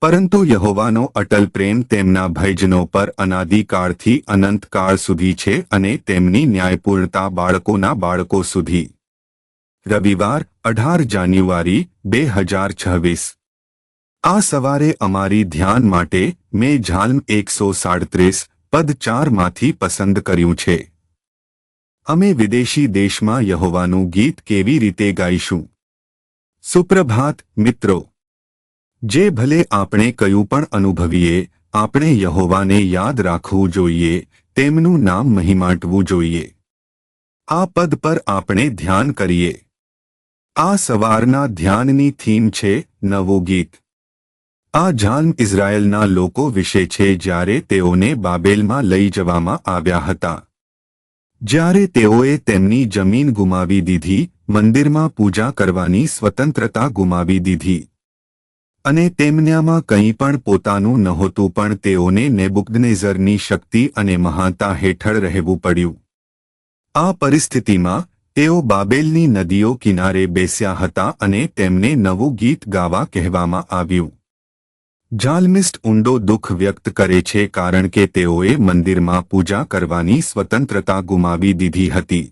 પરંતુ યહોવાનો અટલ પ્રેમ તેમના ભયજનો પર અનાદિકાળથી અનંતકાળ સુધી છે અને તેમની ન્યાયપૂર્ણતા બાળકોના બાળકો સુધી. રવિવાર 18 જાન્યુઆરી 2026. આ સવારે અમારી ધ્યાન માટે મેં ઝાલ્મ 137 પદ 4 માંથી પસંદ કર્યું છે. અમે વિદેશી દેશમાં યહોવાનું ગીત કેવી રીતે ગાઈશું? સુપ્રભાત મિત્રો. જે ભલે આપણે કયું પણ અનુભવીએ, આપણે યહોવાને યાદ રાખવું જોઈએ, તેમનું નામ મહિમાટવું જોઈએ. આ પદ પર આપણે ધ્યાન કરીએ. આ સવારના ધ્યાનની થીમ છે નવું ગીત. આ ઝાલ્મ ઇઝરાયેલના લોકો વિશે છે જ્યારે તેઓને બાબેલમાં લઈ જવામાં આવ્યા હતા. જ્યારે તેઓએ તેમની જમીન ગુમાવી દીધી, મંદિરમાં પૂજા કરવાની સ્વતંત્રતા ગુમાવી દીધી અને તેમનામાં કંઈ પણ પોતાનું નહોતું, પણ તેઓને નેબુકદનેઝરની શક્તિ અને મહાનતા હેઠળ રહેવું પડ્યું. આ પરિસ્થિતિમાં તેઓ બાબેલની નદીઓ કિનારે બેસ્યા હતા અને તેમને નવું ગીત ગાવા કહેવામાં આવ્યું. ઝાલ્મિસ્ટ ઊંડો દુઃખ વ્યક્ત કરે છે કારણ કે તેઓએ મંદિરમાં પૂજા કરવાની સ્વતંત્રતા ગુમાવી દીધી હતી.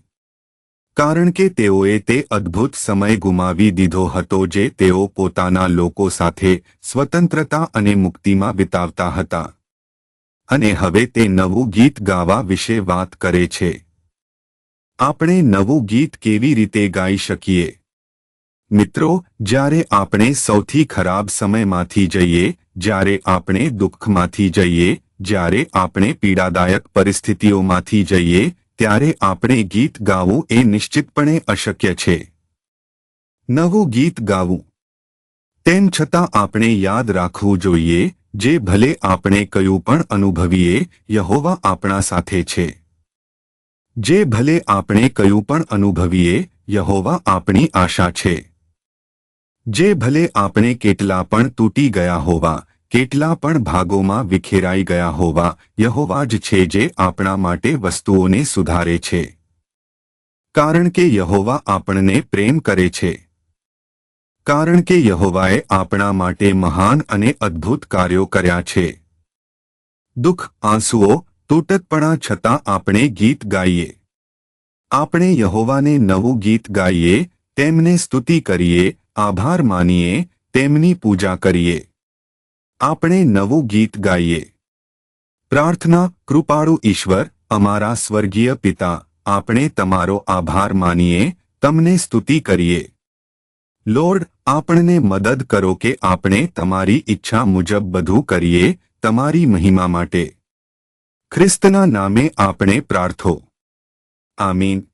કારણ કે તેઓએ તે અદ્ભુત સમય ગુમાવી દીધો હતો જે તેઓ પોતાના લોકો સાથે સ્વતંત્રતા અને મુક્તિમાં વિતાવતા હતા. અને હવે તે નવું ગીત ગાવા વિશે વાત કરે છે. આપણે નવું ગીત કેવી રીતે ગાઈ શકીએ? મિત્રો, જ્યારે આપણે સૌથી ખરાબ સમયમાંથી જઈએ, જ્યારે આપણે દુઃખમાંથી જઈએ, જ્યારે આપણે પીડાદાયક પરિસ્થિતિઓમાંથી જઈએ, ત્યારે આપણે ગીત ગાવું એ નિશ્ચિતપણે અશક્ય છે. નવું ગીત ગાવું. તેમ છતાં આપણે યાદ રાખવું જોઈએ, જે ભલે આપણે કયું પણ અનુભવીએ, યહોવા આપણા સાથે છે. જે ભલે આપણે કયું પણ અનુભવીએ, યહોવા આપણી આશા છે. જે ભલે આપણે કેટલા પણ તૂટી ગયા હોવા, કેટલા પણ ભાગોમાં વિખેરાઈ ગયા હોવા, યહોવા જ છે જે આપણા માટે વસ્તુઓને સુધારે છે. કારણ કે યહોવા આપણને પ્રેમ કરે છે. કારણ કે યહોવાએ આપણા માટે મહાન અને અદ્ભુત કાર્યો કર્યા છે. દુઃખ, આંસુઓ, તૂટકપણા છતાં આપણે ગીત ગાઈએ. આપણે યહોવાને નવું ગીત ગાઈએ, તેમને સ્તુતિ કરીએ, આભાર માનીએ, તેમની પૂજા કરીએ. આપણે નવું ગીત ગાઈએ. પ્રાર્થના. કૃપાળુ ઈશ્વર, અમારા સ્વર્ગીય પિતા, આપણે તમારો આભાર માનીએ, તમને સ્તુતિ કરીએ. લોર્ડ, આપણને મદદ કરો કે આપણે તમારી ઈચ્છા મુજબ બધું કરીએ, તમારી મહિમા માટે. ખ્રિસ્તના નામે આપણે પ્રાર્થો. આમીન.